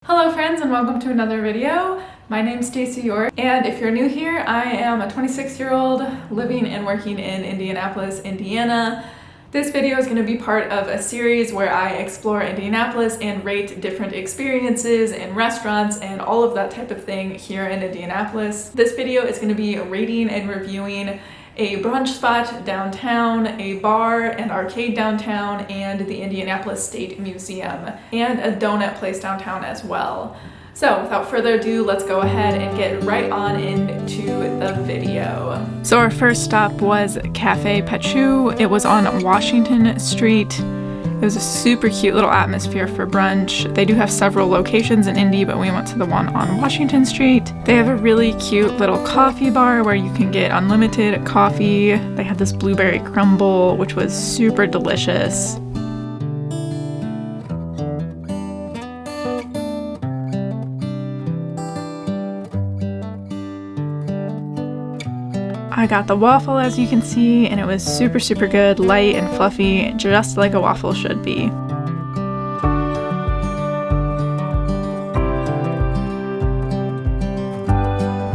Hello friends and welcome to another video. My name's Stacey York, and if you're new here, I am a 26-year-old living and working in Indianapolis, Indiana. This video is going to be part of a series where I explore Indianapolis and rate different experiences and restaurants and all of that type of thing here in Indianapolis. This video is going to be rating and reviewing a brunch spot downtown, a bar and arcade downtown, and the Indianapolis State Museum, and a donut place downtown as well. So without further ado, let's go ahead and get right on into the video. So our first stop was Cafe Pachu. It was on Washington Street. It was a super cute little atmosphere for brunch. They do have several locations in Indy, but we went to the one on Washington Street. They have a really cute little coffee bar where you can get unlimited coffee. They had this blueberry crumble, which was super delicious. I got the waffle, as you can see, and it was super good, light and fluffy, just like a waffle should be.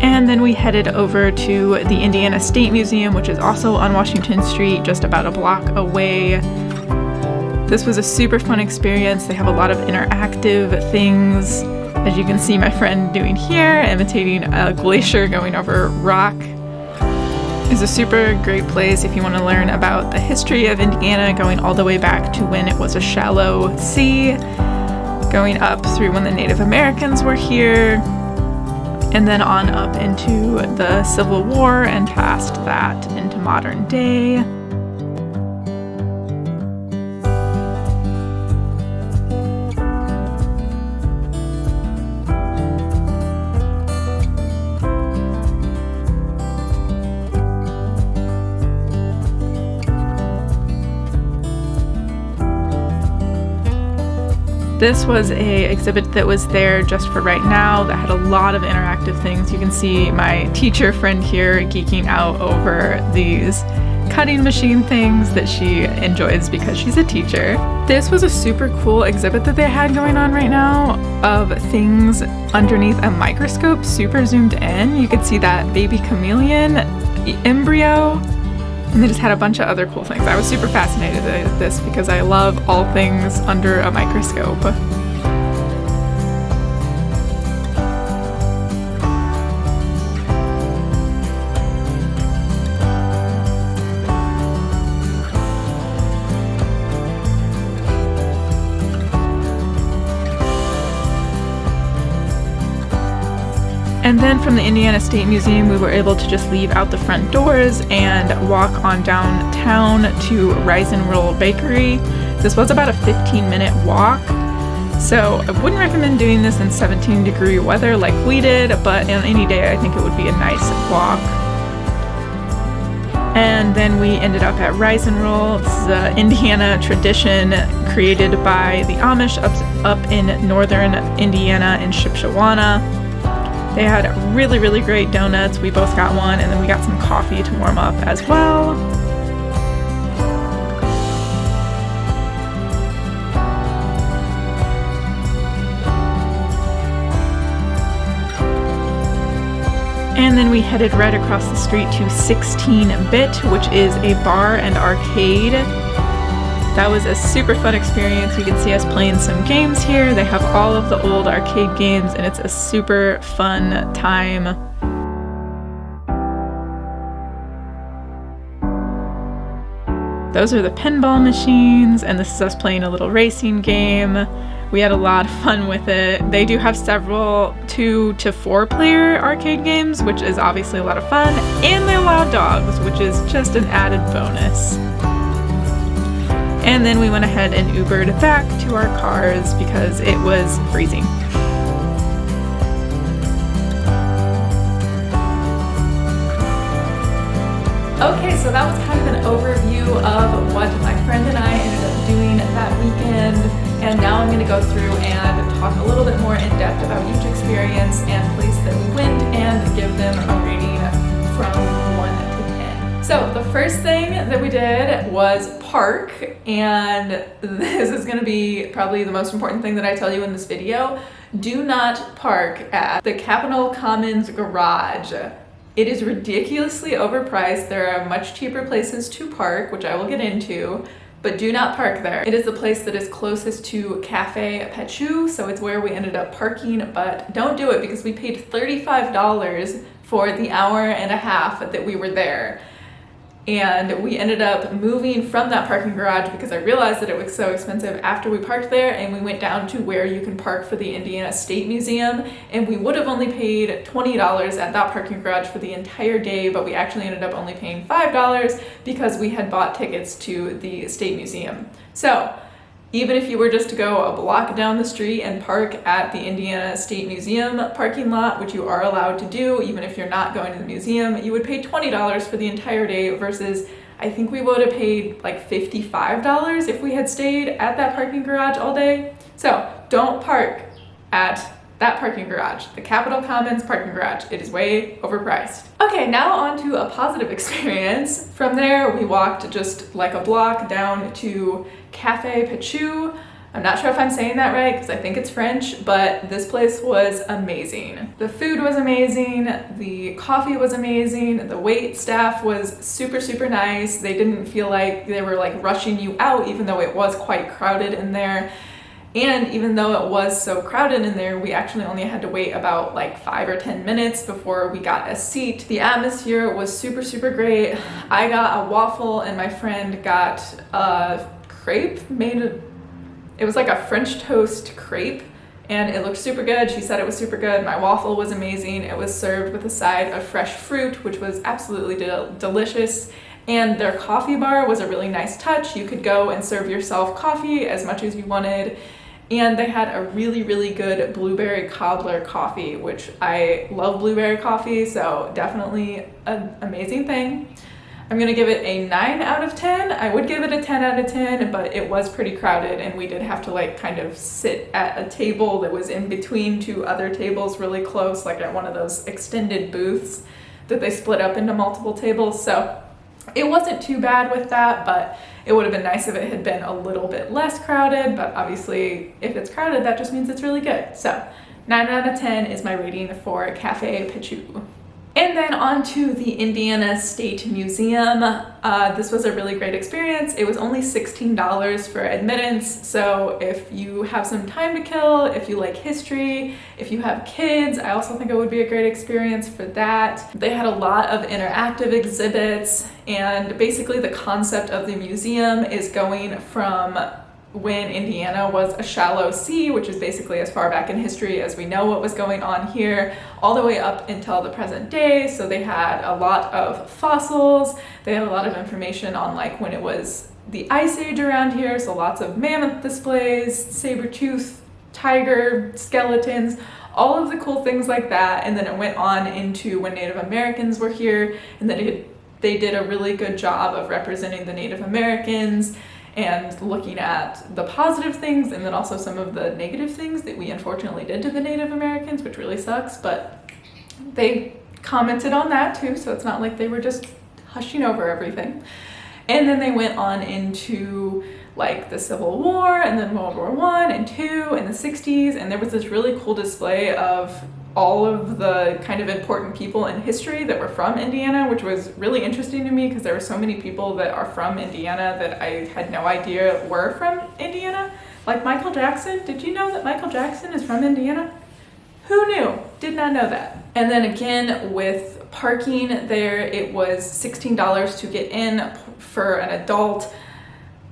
And then we headed over to the Indiana State Museum, which is also on Washington Street, just about a block away. This was a super fun experience. They have a lot of interactive things, as you can see my friend doing here, imitating a glacier going over rock. It's a super great place if you want to learn about the history of Indiana, going all the way back to when it was a shallow sea, going up through when the Native Americans were here, and then on up into the Civil War and past that into modern day. This was an exhibit that was there just for right now that had a lot of interactive things. You can see my teacher friend here geeking out over these cutting machine things that she enjoys because she's a teacher. This was a super cool exhibit that they had going on right now of things underneath a microscope, super zoomed in. You could see that baby chameleon embryo. And they just had a bunch of other cool things. I was super fascinated with this because I love all things under a microscope. And then from the Indiana State Museum, we were able to just leave out the front doors and walk on downtown to Rise and Roll Bakery. This was about a 15-minute walk, so I wouldn't recommend doing this in 17-degree weather like we did, but on any day I think it would be a nice walk. And then we ended up at Rise and Roll. This is an Indiana tradition created by the Amish up in northern Indiana in Shipshewana. They had really great donuts. We both got one, and then we got some coffee to warm up as well. And then we headed right across the street to 16-Bit, which is a bar and arcade. That was a super fun experience. You can see us playing some games here. They have all of the old arcade games, and it's a super fun time. Those are the pinball machines, and this is us playing a little racing game. We had a lot of fun with it. They do have several 2 to 4 player arcade games, which is obviously a lot of fun, and they allow dogs, which is just an added bonus. And then we went ahead and Ubered back to our cars because it was freezing. Okay, so that was kind of an overview of what my friend and I ended up doing that weekend. And now I'm going to go through and talk a little bit more in depth about each experience and place that we went and give them a rating from 1 to 10. So the first thing that we did was park, and this is going to be probably the most important thing that I tell you in this video. Do not park at the Capitol Commons garage. It is ridiculously overpriced. There are much cheaper places to park, which I will get into, but do not park there. It is the place that is closest to Cafe Pachu, so it's where we ended up parking, but don't do it because we paid $35 for the hour and a half that we were there. And we ended up moving from that parking garage because I realized that it was so expensive after we parked there, and we went down to where you can park for the Indiana State Museum, and we would have only paid $20 at that parking garage for the entire day, but we actually ended up only paying $5 because we had bought tickets to the State Museum. So even if you were just to go a block down the street and park at the Indiana State Museum parking lot, which you are allowed to do, even if you're not going to the museum, you would pay $20 for the entire day versus I think we would have paid like $55 if we had stayed at that parking garage all day. So don't park at that parking garage, the Capitol Commons parking garage. It is way overpriced. Okay, now on to a positive experience. From there, we walked just like a block down to Cafe Pachu. I'm not sure if I'm saying that right because I think it's French, but this place was amazing. The food was amazing, the coffee was amazing, the wait staff was super, super nice. They didn't feel like they were like rushing you out, even though it was quite crowded in there. And even though it was so crowded in there, we actually only had to wait about like 5 or 10 minutes before we got a seat. The atmosphere was super, super great. I got a waffle and my friend got a crepe it was like a French toast crepe, and it looked super good. She said it was super good. My waffle was amazing. It was served with a side of fresh fruit, which was absolutely delicious. And their coffee bar was a really nice touch. You could go and serve yourself coffee as much as you wanted. And they had a really, really good blueberry cobbler coffee, which I love blueberry coffee, so definitely an amazing thing. I'm gonna give it a 9 out of 10. I would give it a 10 out of 10, but it was pretty crowded and we did have to like kind of sit at a table that was in between two other tables really close, like at one of those extended booths that they split up into multiple tables. So it wasn't too bad with that, but it would have been nice if it had been a little bit less crowded, but obviously if it's crowded, that just means it's really good. So 9 out of 10 is my rating for Cafe Pachu. And then on to the Indiana State Museum. This was a really great experience. It was only $16 for admittance, so if you have some time to kill, if you like history, if you have kids, I also think it would be a great experience for that. They had a lot of interactive exhibits, and basically the concept of the museum is going from when Indiana was a shallow sea, which is basically as far back in history as we know what was going on here, all the way up until the present day. So they had a lot of fossils, they had a lot of information on like when it was the ice age around here, so lots of mammoth displays, saber-tooth, tiger, skeletons, all of the cool things like that. And then it went on into when Native Americans were here, and then they did a really good job of representing the Native Americans and looking at the positive things and then also some of the negative things that we unfortunately did to the Native Americans, which really sucks, but they commented on that too, so it's not like they were just hushing over everything. And then they went on into like the Civil War and then World War I and II and the 60s, and there was this really cool display of all of the kind of important people in history that were from Indiana, which was really interesting to me because there were so many people that are from Indiana that I had no idea were from Indiana. Like Michael Jackson. Did you know that Michael Jackson is from Indiana? Who knew? Did not know that. And then again with parking there, it was $16 to get in for an adult,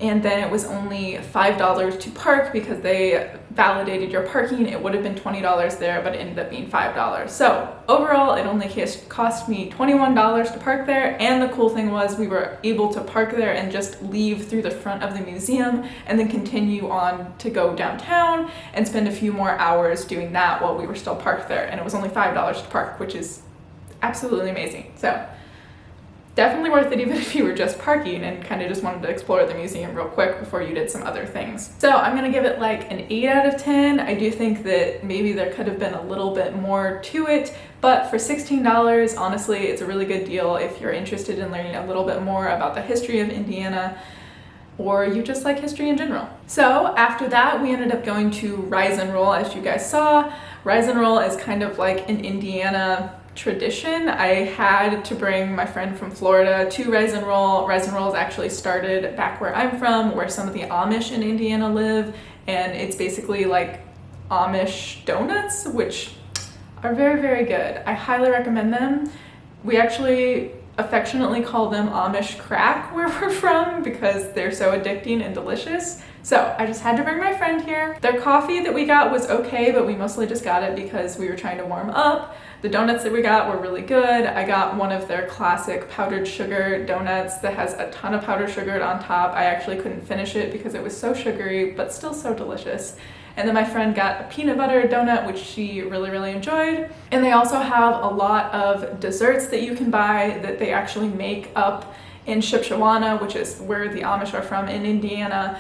and then it was only $5 to park because they validated your parking. It would have been $20 there, but it ended up being $5. So overall, it only cost me $21 to park there. And the cool thing was we were able to park there and just leave through the front of the museum and then continue on to go downtown and spend a few more hours doing that while we were still parked there. And it was only $5 to park, which is absolutely amazing. So definitely worth it even if you were just parking and kind of just wanted to explore the museum real quick before you did some other things. So I'm gonna give it like an 8 out of 10. I do think that maybe there could have been a little bit more to it, but for $16, honestly, it's a really good deal if you're interested in learning a little bit more about the history of Indiana. or you just like history in general. So after that, we ended up going to Rise and Roll, as you guys saw. Rise and Roll is kind of like an Indiana tradition. I had to bring my friend from Florida to Rise and Roll. Rise and Roll is actually started back where I'm from, where some of the Amish in Indiana live, and it's basically like Amish donuts, which are very, very good. I highly recommend them. We actually affectionately call them Amish crack where we're from because they're so addicting and delicious. So I just had to bring my friend here. Their coffee that we got was okay, but we mostly just got it because we were trying to warm up. The donuts that we got were really good. I got one of their classic powdered sugar donuts that has a ton of powdered sugar on top. I actually couldn't finish it because it was so sugary, but still so delicious. And then my friend got a peanut butter donut, which she really, really enjoyed. And they also have a lot of desserts that you can buy that they actually make up in Shipshewana, which is where the Amish are from in Indiana.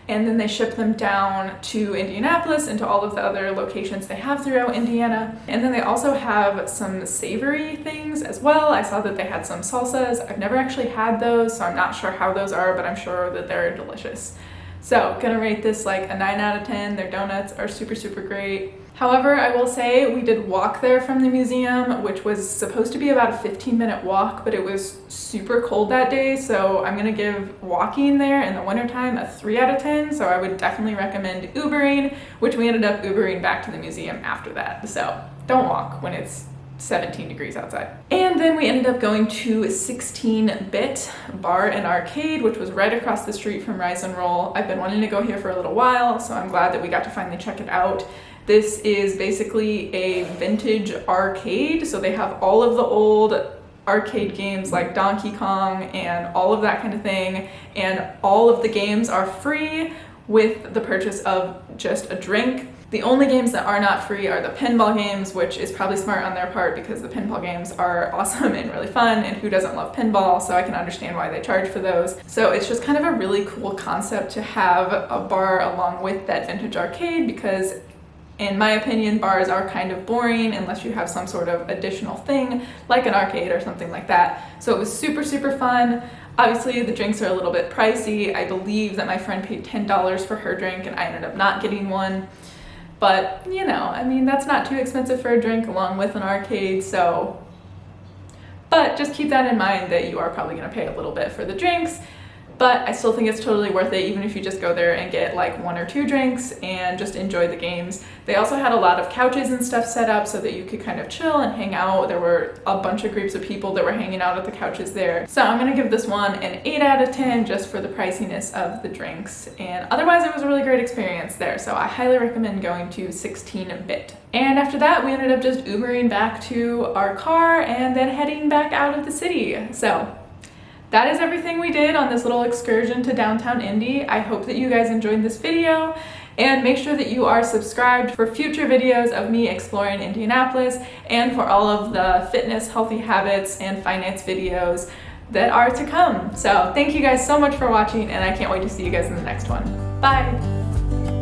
And then they ship them down to Indianapolis and to all of the other locations they have throughout Indiana. And then they also have some savory things as well. I saw that they had some salsas. I've never actually had those, so I'm not sure how those are, but I'm sure that they're delicious. So gonna rate this like a 9 out of 10. Their donuts are super, super great. However, I will say we did walk there from the museum, which was supposed to be about a 15-minute walk, but it was super cold that day, so I'm gonna give walking there in the wintertime a 3 out of 10, so I would definitely recommend Ubering, which we ended up Ubering back to the museum after that. So don't walk when it's 17 degrees outside. And then we ended up going to 16-Bit Bar+Arcade, which was right across the street from Rise and Roll. I've been wanting to go here for a little while, so I'm glad that we got to finally check it out. This is basically a vintage arcade, so they have all of the old arcade games like Donkey Kong and all of that kind of thing, and all of the games are free with the purchase of just a drink. The only games that are not free are the pinball games, which is probably smart on their part because the pinball games are awesome and really fun, and who doesn't love pinball, so I can understand why they charge for those. So it's just kind of a really cool concept to have a bar along with that vintage arcade because in my opinion, bars are kind of boring unless you have some sort of additional thing like an arcade or something like that. So it was super, super fun. Obviously the drinks are a little bit pricey. I believe that my friend paid $10 for her drink and I ended up not getting one. But, you know, I mean, that's not too expensive for a drink along with an arcade, so. But just keep that in mind that you are probably gonna pay a little bit for the drinks, but I still think it's totally worth it even if you just go there and get like 1 or 2 drinks and just enjoy the games. They also had a lot of couches and stuff set up so that you could kind of chill and hang out. There were a bunch of groups of people that were hanging out at the couches there. So I'm gonna give this one an 8 out of 10 just for the priciness of the drinks. And otherwise it was a really great experience there. So I highly recommend going to 16-Bit. And after that, we ended up just Ubering back to our car and then heading back out of the city. So that is everything we did on this little excursion to downtown Indy. I hope that you guys enjoyed this video, and make sure that you are subscribed for future videos of me exploring Indianapolis and for all of the fitness, healthy habits, and finance videos that are to come. So thank you guys so much for watching, and I can't wait to see you guys in the next one. Bye!